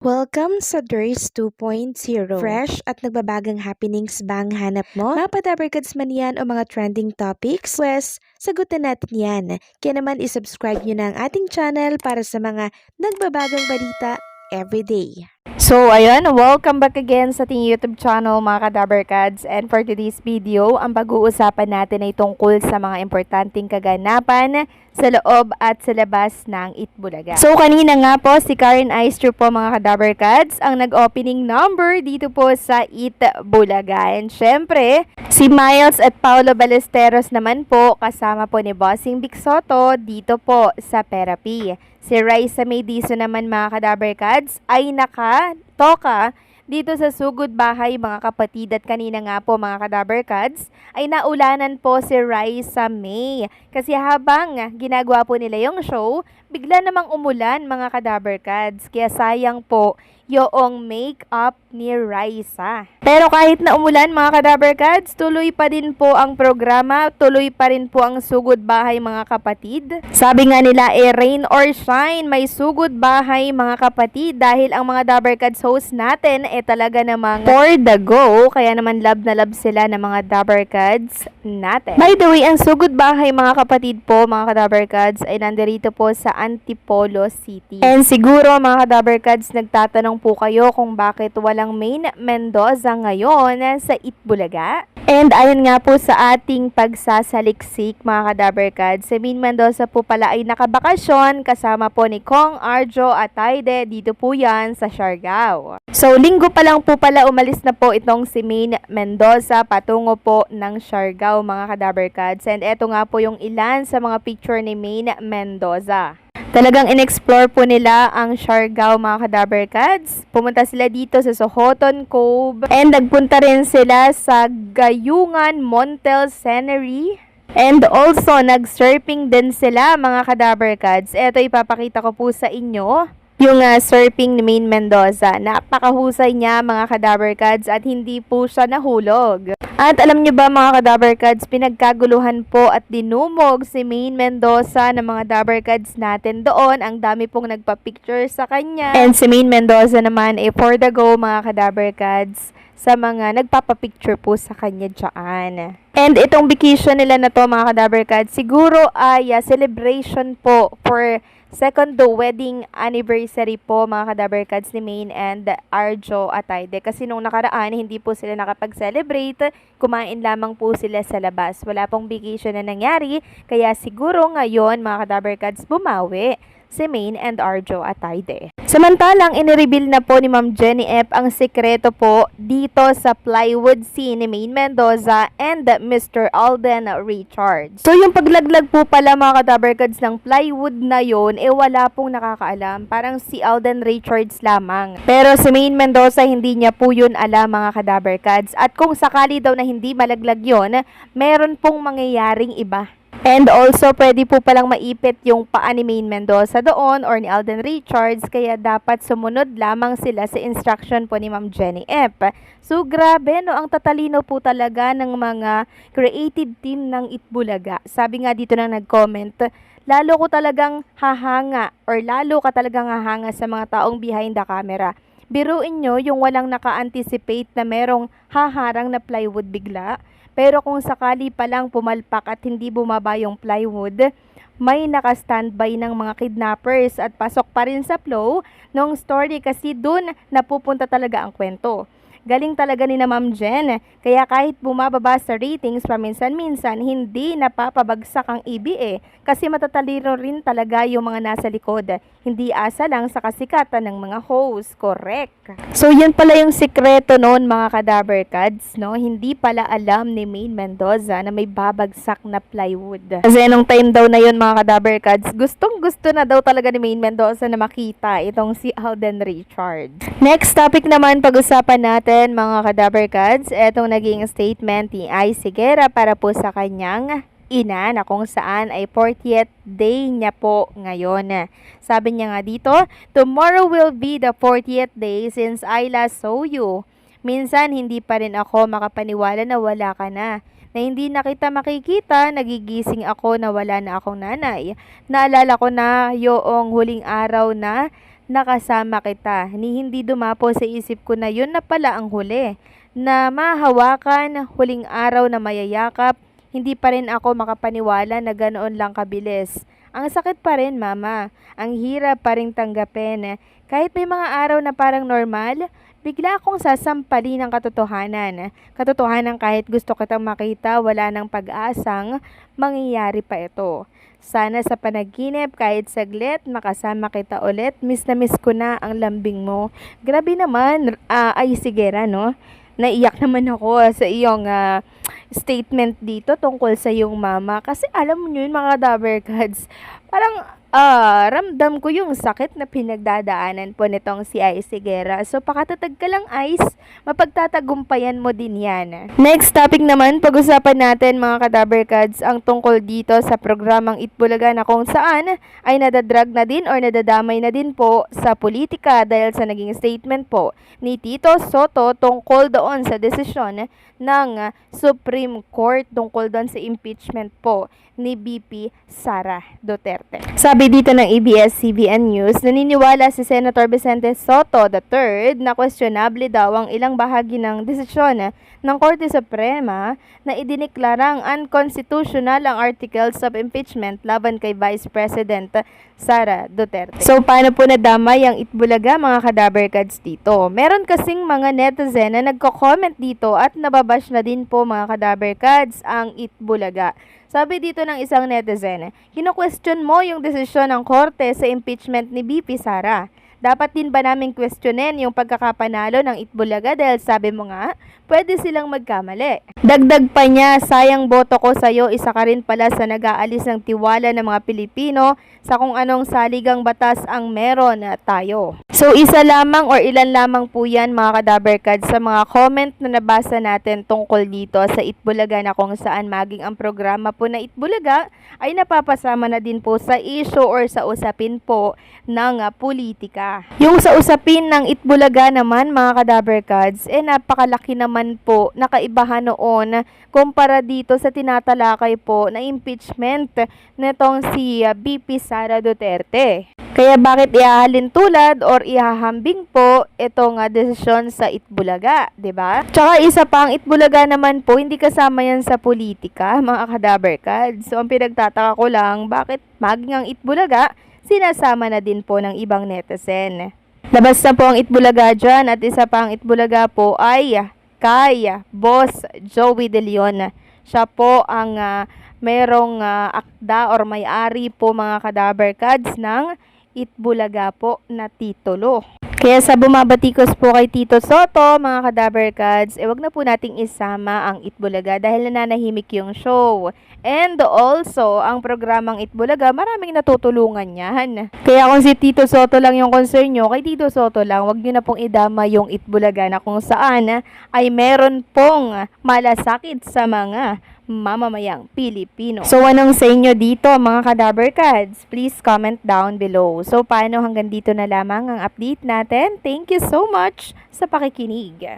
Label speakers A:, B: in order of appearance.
A: Welcome sa DRS 2.0. Fresh at nagbabagang happenings bang hanap mo? Mga padabarkads man yan o mga trending topics? Pwes, sagutin natin yan. Kaya naman isubscribe nyo na ang ating channel para sa mga nagbabagang balita everyday.
B: So, ayun, welcome back again sa ating YouTube channel mga Kadabarkads. And for today's video, ang pag-uusapan natin ay tungkol sa mga importanteng kaganapan sa loob at sa labas ng Itbulaga. So, kanina nga po, si Karen Aistro po mga Kadabarkads ang nag-opening number dito po sa Itbulaga. And syempre, si Miles at Paolo Ballesteros naman po, kasama po ni Bossing Vic Soto dito po sa Therapy. Si Raisa Maydiso naman mga Kadabarkads ay nakatoka dito sa Sugod Bahay mga kapatid, at kanina nga po mga Kadabarkads ay naulanan po si Raisa May. Kasi habang ginagawa po nila yung show, bigla namang umulan mga Kadabarkads. Kaya sayang po yung make-up ni Raisa. Pero kahit na umulan mga Kadabarkads, tuloy pa din po ang programa, tuloy pa rin po ang Sugod Bahay mga kapatid. Sabi nga nila rain or shine, may Sugod Bahay mga kapatid, dahil ang mga Dabarkads host natin talaga namang for the go, kaya naman love na love sila ng mga Dabarkads natin. By the way, ang Sugod Bahay mga kapatid po mga Kadabarkads ay nandirito po sa Antipolo City. And siguro mga Kadabarkads nagtatanong po kayo kung bakit walang Maine Mendoza ngayon sa Itbulaga. And ayon nga po sa ating pagsasaliksik mga Kadabarkads, si Maine Mendoza po pala ay nakabakasyon kasama po ni Kong Arjo Atayde, dito po yan sa Siargao. So linggo pa lang po pala umalis na po itong si Maine Mendoza patungo po ng Siargao mga Kadabarkads. And eto nga po yung ilan sa mga picture ni Maine Mendoza. Talagang in-explore po nila ang Siargao mga Kadabarkads. Pumunta sila dito sa Sohoton Cove and nagpunta rin sila sa Gayungan Montel Scenery. And also nag-surfing din sila mga Kadabarkads. Ito ipapakita ko po sa inyo yung surfing ni Maine Mendoza. Napakahusay niya mga Kadabarkads at hindi po siya nahulog. At alam niyo ba mga Kadabarkads, pinagkaguluhan po at dinumog si Maine Mendoza ng mga Dabarkads natin doon. Ang dami pong nagpa-picture sa kanya. And si Maine Mendoza naman for the go mga Kadabarkads sa mga nagpapapicture po sa kanya dyan. And itong vacation nila na to mga Kadabarkads, siguro ay celebration po for second wedding anniversary po mga Kadabarkads ni Maine and Arjo Atayde. Kasi nung nakaraan, hindi po sila nakapag-celebrate. Kumain lamang po sila sa labas. Wala pong vacation na nangyari. Kaya siguro ngayon mga Kadabarkads bumawi si Maine and Arjo Atayde. Samantalang inireveal na po ni Ma'am Jenny F ang sekreto po dito sa plywood scene ni Maine Mendoza and Mr. Alden Richards. So yung paglaglag po pala mga Kadabarkads ng plywood na yon, wala pong nakakaalam. Parang si Alden Richards lamang. Pero si Maine Mendoza hindi niya po yun alam mga Kadabarkads. At kung sakali daw na hindi malaglag yon, meron pong mangyayaring iba. And also, pwede po palang maipit yung paa ni Maine Mendoza doon or ni Alden Richards, kaya dapat sumunod lamang sila sa instruction po ni Ma'am Jenny F. So, grabe no, ang tatalino po talaga ng mga creative team ng Itbulaga. Sabi nga dito na nag-comment, lalo ko talagang hahanga or lalo ka talagang hahanga sa mga taong behind the camera. Biruin nyo yung walang naka-anticipate na merong haharang na plywood bigla. Pero kung sakali pa lang pumalpak at hindi bumaba yung plywood, may naka-standby ng mga kidnappers at pasok pa rin sa flow ng story kasi dun napupunta talaga ang kwento. Galing talaga ni na Ma'am Jen, kaya kahit bumababa sa ratings paminsan-minsan, hindi napapabagsak ang EBA kasi matatalino rin talaga yung mga nasa likod. Hindi asa lang sa kasikatan ng mga host, correct? So yun pala yung sikreto noon mga Kadabarkads, no? Hindi pala alam ni Maine Mendoza na may babagsak na plywood. Kasi nung time daw na yun mga Kadabarkads, gustong-gusto na daw talaga ni Maine Mendoza na makita itong si Alden Richards. Next topic naman, pag-usapan natin mga Kadabarkads, etong naging statement ni Ay Sigera para po sa kanyang ina na kung saan ay 40th day niya po ngayon. Sabi niya nga dito, tomorrow will be the 40th day since I last saw you. Minsan hindi pa rin ako makapaniwala na wala ka na. Na hindi na kita makikita, nagigising ako na wala na akong nanay. Naalala ko na yoong huling araw na nakasama kita. Hindi dumapo sa isip ko na yun na pala ang huli. Na mahawakan, huling araw na mayayakap, hindi pa rin ako makapaniwala na ganoon lang kabilis. Ang sakit pa rin, mama. Ang hirap pa rin tanggapin. Kahit may mga araw na parang normal, bigla akong sasampali ng katotohanan. Katotohanan kahit gusto kitang makita, wala nang pag-asang mangyayari pa ito. Sana sa panaginip, kahit saglit, makasama kita ulit. Miss na miss ko na ang lambing mo. Grabe naman, ay sigera, no? Naiyak naman ako sa iyong statement dito tungkol sa iyong mama. Kasi alam mo yun, mga Dabber Cats, parang ramdam ko yung sakit na pinagdadaanan po nitong si Ice Higuera. So, pakatatag ka lang, Ice. Mapagtatagumpayan mo din yan. Next topic naman, pag-usapan natin mga ka-Dabber Cats ang tungkol dito sa programang Itbulaga na kung saan ay nadadrag na din or nadadamay na din po sa politika dahil sa naging statement po ni Tito Sotto tungkol doon sa desisyon ng Supreme Court tungkol doon sa impeachment po ni BP Sara Duterte. Sabi dito ng ABS-CBN News, naniniwala si Senator Vicente Sotto III na questionable daw ang ilang bahagi ng desisyon ng Korte Suprema na idiniklarang unconstitutional ang articles of impeachment laban kay Vice President Sara Duterte. So, paano po nadamay ang Itbulaga, mga ka-Dabber Cats dito? Meron kasing mga netizen na nagko-comment dito at nababash na din po, mga ka-Dabber Cats, ang Itbulaga. Sabi dito ng isang netizen, kino-question mo yung desisyon ng korte sa impeachment ni BP Sara. Dapat din ba naming questionin yung pagkakapanalo ng Itbulaga dahil sabi mo nga, pwede silang magkamali. Dagdag pa niya, sayang boto ko sa'yo, isa ka rin pala sa nag-aalis ng tiwala ng mga Pilipino sa kung anong saligang batas ang meron tayo. So, isa lamang or ilan lamang po yan, mga ka-Dabber Cats, sa mga comment na nabasa natin tungkol dito sa Itbulaga na kung saan maging ang programa po na Itbulaga ay napapasama na din po sa issue or sa usapin po ng politika. Yung sa usapin ng Itbulaga naman, mga ka-Dabber Cats, napakalaki naman po nakaibahan noon kumpara dito sa tinatalakay po na impeachment netong si BP Sara Duterte. Kaya bakit ihahalin tulad or ihahambing po itong desisyon sa Itbulaga, 'di ba? Tsaka isa pang Itbulaga naman po, hindi kasama yan sa politika, mga ka-Dabber Cats. So ang pinagtataka ko lang, bakit maging ang Itbulaga sinasama na din po ng ibang netizen. Labas na po ang Itbulaga dyan at isa pang Itbulaga po ay kay Boss Joey De Leon. Siya po ang merong akda or may-ari po, mga ka-Dabber Cats, ng Itbulaga po na titulo. Kaya sa bumabatikos po kay Tito Sotto, mga ka-Dabber Cats, wag na po nating isama ang Itbulaga dahil nananahimik yung show. And also, ang programang Itbulaga, maraming natutulungan yan. Kaya kung si Tito Sotto lang yung concern nyo, kay Tito Sotto lang, wag nyo na pong idama yung Itbulaga na kung saan ay meron pong malasakit sa mga mamamayang Pilipino. So, anong sa inyo dito, mga ka-Dabber Cats? Please comment down below. So, paano hanggang dito na lamang ang update natin? Thank you so much sa pakikinig.